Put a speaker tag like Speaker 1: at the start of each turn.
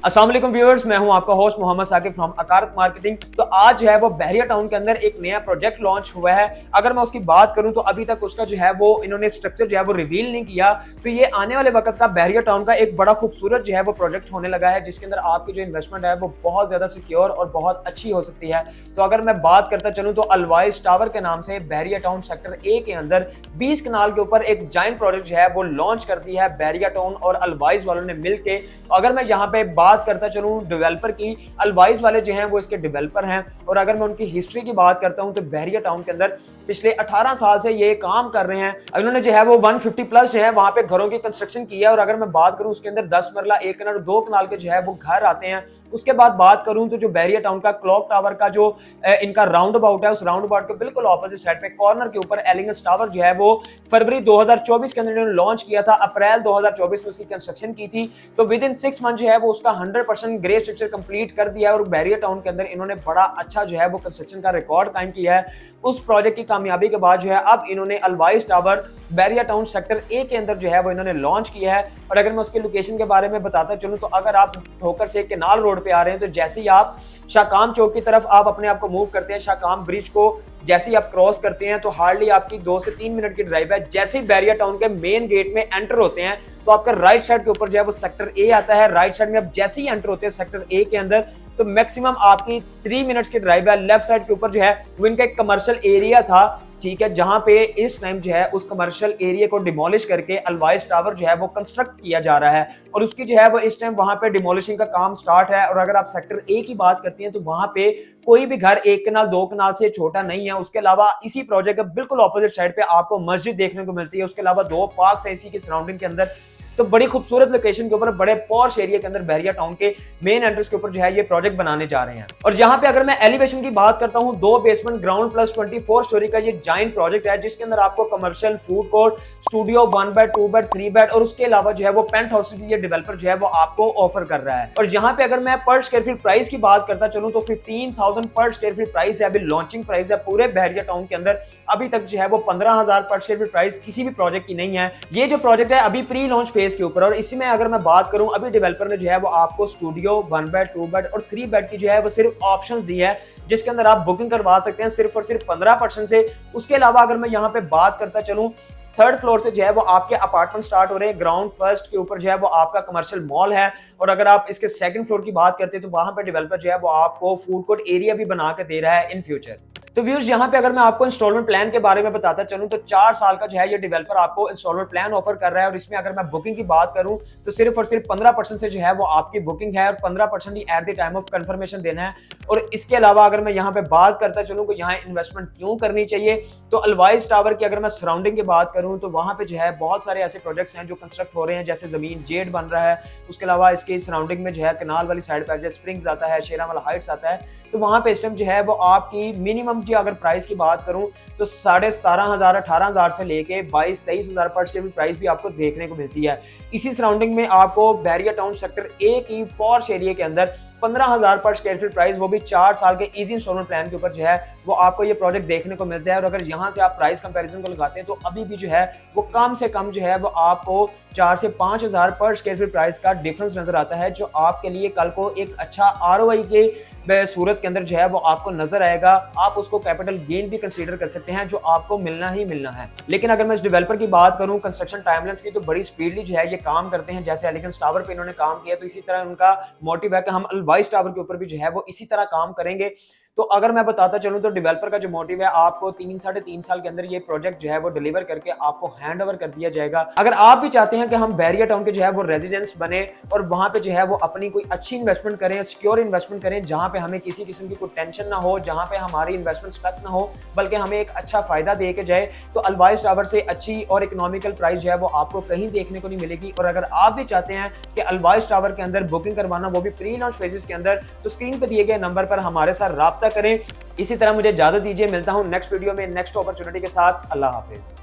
Speaker 1: अस्सलाम वालेकुम व्यूअर्स, मैं हूं आपका host Mohammad Saqib from Akarat marketing. तो आज जो है वो बहरिया टाउन के अंदर एक नया प्रोजेक्ट लॉन्च हुआ है। अगर मैं उसकी बात करूं तो अभी तक उसका जो है वो इन्होंने स्ट्रक्चर जो है वो रिवील नहीं किया। तो ये आने वाले वक्त का बहरिया टाउन का एक बड़ा खूबसूरत जो है वो प्रोजेक्ट होने लगा है, जिसके अंदर आपकी जो इन्वेस्टमेंट है वो बहुत ज्यादा सिक्योर और बहुत अच्छी हो सकती है। तो अगर मैं बात करता चलूं तो अलवाइस टावर के नाम से बहरिया टाउन सेक्टर ए के अंदर 20 कनाल के ऊपर एक जाइंट प्रोजेक्ट जो है वो लॉन्च कर दी है बहरिया टाउन और अलवाइस वालों ने मिलकर। तो अगर मैं यहाँ पे बात करता चलूं डेवलपर की, अलवाइस वाले जो हैं वो इसके डेवलपर हैं। और अगर मैं उनकी हिस्ट्री की बात करता हूं तो बहरिया टाउन के अंदर पिछले 18 साल से ये काम कर रहे हैं। इन्होंने जो है वो 150 प्लस जो है वहां पे घरों की कंस्ट्रक्शन की है। और अगर मैं बात करूं उसके अंदर 10 मरला 1 कनाल 2 कनाल के जो है वो घर आते हैं। उसके बाद बात करूं तो जो बहरिया टाउन का क्लॉक टावर का जो इनका राउंड अबाउट है, उस राउंड अबाउट के बिल्कुल ऑपोजिट साइड पे कॉर्नर के ऊपर एलिगेंस टावर जो है वो फरवरी 2024 के अंदर इन्होंने लॉन्च किया था। अप्रैल 2024 में उसकी कंस्ट्रक्शन की थी। तो विद इन 6 मंथ जो है वो उसका 100% ग्रे स्ट्रक्चर कंप्लीट कर दिया है। और बहरिया टाउन के अंदर इन्होंने बड़ा अच्छा जो है वो कंस्ट्रक्शन का रिकॉर्ड कायम किया है। उस प्रोजेक्ट की कामयाबी के बाद जो है अब इन्होंने अलवाइस tower Bahria town sector A के अंदर जो है वो इन्होंने लॉन्च किया है। और अगर मैं उसके लोकेशन के बारे में बताता चलूं तो अगर आप ठोकर से केनाल रोड पे आ रहे हैं तो जैसे ही आप शाकाम चौक की तरफ आप अपने आप को मूव करते हैं, शाकाम ब्रिज को जैसे ही आप क्रॉस करते हैं तो हार्डली आपकी 2 से 3 मिनट की ड्राइव है। जैसे ही बहरिया टाउन के मेन गेट में एंटर होते हैं तो आपका राइट साइड के ऊपर जो है वो सेक्टर ए आता है। राइट साइड में आप जैसे ही एंटर होते हैं सेक्टर ए के अंदर तो मैक्सिमम आपकी 3 मिनट्स की ड्राइव है। लेफ्ट साइड के ऊपर जो है वो इनका एक कमर्शियल एरिया था, ठीक है, जहां पे इस टाइम जो है उस कमर्शियल एरिया को डिमोलिश करके अलवाइस टावर जो है वो कंस्ट्रक्ट किया जा रहा है। और उसकी जो है वो इस टाइम वहां पे डिमोलिशिंग का काम स्टार्ट है। और अगर आप सेक्टर ए की बात करती हैं तो वहां पे कोई भी घर 1 कनाल 2 कनाल से छोटा नहीं है। उसके अलावा इसी प्रोजेक्ट के बिल्कुल ऑपोजिट साइड पे आपको मस्जिद देखने को मिलती है। उसके अलावा 2 पार्क है इसी की सराउंडिंग के अंदर। तो बड़ी खूबसूरत लोकेशन के ऊपर बड़े पॉश एरिया के अंदर बहरिया टाउन के मेन एंट्रेंस के ऊपर जो है ये प्रोजेक्ट बनाने जा रहे हैं। और जहां पे अगर मैं एलिवेशन की बात करता हूं, 2 बेसमेंट ग्राउंड प्लस 24 स्टोरी का ये जाइंट प्रोजेक्ट है, जिसके अंदर आपको commercial, food court, studio, 1 bed 2 bed 3 bed और उसके अलावा जो है वो पेंट हाउस की ये डेवलपर जो है वो आपको ऑफर कर रहा है। और यहाँ पे अगर मैं पर स्क्वायर फीट प्राइस की बात करता चलूं तो 15,000 पर स्क्वायर फीट प्राइस है। अभी लॉन्चिंग प्राइस है पूरे बहरिया टाउन के अंदर। अभी तक जो है वो 15,000 पर स्क्वायर फीट प्राइस किसी भी प्रोजेक्ट की नहीं है। ये जो प्रोजेक्ट है अभी प्री लॉन्च फेज के ऊपर। और इसी में अगर मैं बात करूं अभी डेवलपर ने जो है वो आपको स्टूडियो, 1 बेड 2 बेड और 3 बेड की जो है वो सिर्फ ऑप्शंस दी है, जिसके अंदर आप बुकिंग करवा सकते हैं सिर्फ और सिर्फ 15% से। उसके अलावा अगर मैं यहाँ पे बात करता चलूं, 3rd फ्लोर से जो है वो आपके अपार्टमेंट स्टार्ट हो रहे हैं। ग्राउंड फर्स्ट के ऊपर जो है वो आपका कमर्शियल मॉल है। और अगर आप इसके 2nd फ्लोर की बात करते हैं तो वहां पे डेवलपर जो है वो आपको फूड कोर्ट एरिया भी बना के दे रहा है इन फ्यूचर। तो व्यूअर्स, यहाँ पे अगर मैं आपको इंस्टॉलमेंट प्लान के बारे में बताता चलूं तो 4 साल का जो है ये डेवलपर आपको इंस्टॉलमेंट प्लान ऑफर कर रहा है। और इसमें अगर मैं बुकिंग की बात करूं तो सिर्फ और सिर्फ 15% से जो है वो आपकी बुकिंग है और 15% ही at the time of confirmation देना है। और इसके अलावा अगर मैं यहाँ पे बात करता चलूं कि यहाँ इन्वेस्टमेंट क्यों करनी चाहिए, तो अलवाइस टावर की अगर मैं सराउंडिंग की बात करूं तो वहां पे जो है बहुत सारे ऐसे प्रोजेक्ट्स हैं जो कंस्ट्रक्ट हो रहे हैं, जैसे जमीन जेड बन रहा है। उसके अलावा इसकी सराउंडिंग में जो है कनाल वाली साइड पर स्प्रिंग्स आता है, शेरावाला हाइट्स आता है। तो वहां पे इस टाइम जो है वो आपकी मिनिमम जी अगर प्राइस की बात करूं तो 17,500 18,000 से लेके 22-23,000 पर स्क्वायर फीट प्राइस भी आपको देखने को मिलती है। इसी सराउंडिंग में आपको बहरिया टाउन सेक्टर ए की पॉश एरिया के अंदर 15,000 पर स्क्वायर फीट प्राइस, वो भी 4 साल के इजी इंस्टॉलमेंट प्लान के ऊपर जो है वो आपको ये प्रोजेक्ट देखने को मिलता है। और अगर यहाँ से आप प्राइस कंपैरिजन को लगाते हैं तो अभी भी जो है वो कम से कम जो है वो आपको 4 से 5,000 पर स्क्वायर फीट प्राइस का डिफरेंस नजर आता है, जो आपके लिए कल को एक अच्छा आरओआई के सूरत के अंदर जो है वो आपको नजर आएगा। आप उसको कैपिटल गेन भी कंसीडर कर सकते हैं, जो आपको मिलना ही मिलना है। लेकिन अगर मैं इस डेवलपर की बात करूं कंस्ट्रक्शन टाइमलाइंस की, तो बड़ी स्पीडली जो है ये काम करते हैं। जैसे एलिगेंस टावर पे इन्होंने काम किया तो इसी तरह उनका मोटिव है कि हम अलवाइस टावर के ऊपर भी जो है वो इसी तरह काम करेंगे। तो अगर मैं बताता चलूं तो डेवलपर का जो मोटिव है, आपको 3-3.5 साल के अंदर ये प्रोजेक्ट जो है वो डिलीवर करके आपको हैंड ओवर कर दिया जाएगा। अगर आप भी चाहते हैं कि हम बहरिया टाउन के जो है वो रेजिडेंस बने और वहां पे जो है वो अपनी कोई अच्छी इन्वेस्टमेंट करें, सिक्योर इन्वेस्टमेंट करें, जहां पे हमें किसी किस्म की कोई टेंशन ना हो, जहां पे हमारी इन्वेस्टमेंट स्टक ना हो, बल्कि हमें एक अच्छा फायदा दे के जाए, तो अलवाइस टावर से अच्छी और इकोनॉमिकल प्राइस जो है वो आपको कहीं देखने को नहीं मिलेगी। और अगर आप भी चाहते हैं कि अलवाइस टावर के अंदर बुकिंग करवाना, वो भी प्री लॉन्च फेजेस के अंदर, तो स्क्रीन पर दिए गए नंबर पर हमारे साथ राब्ता करें। इसी तरह मुझे इजाजत दीजिए, मिलता हूं नेक्स्ट वीडियो में नेक्स्ट अपॉर्चुनिटी के साथ। अल्लाह हाफिज।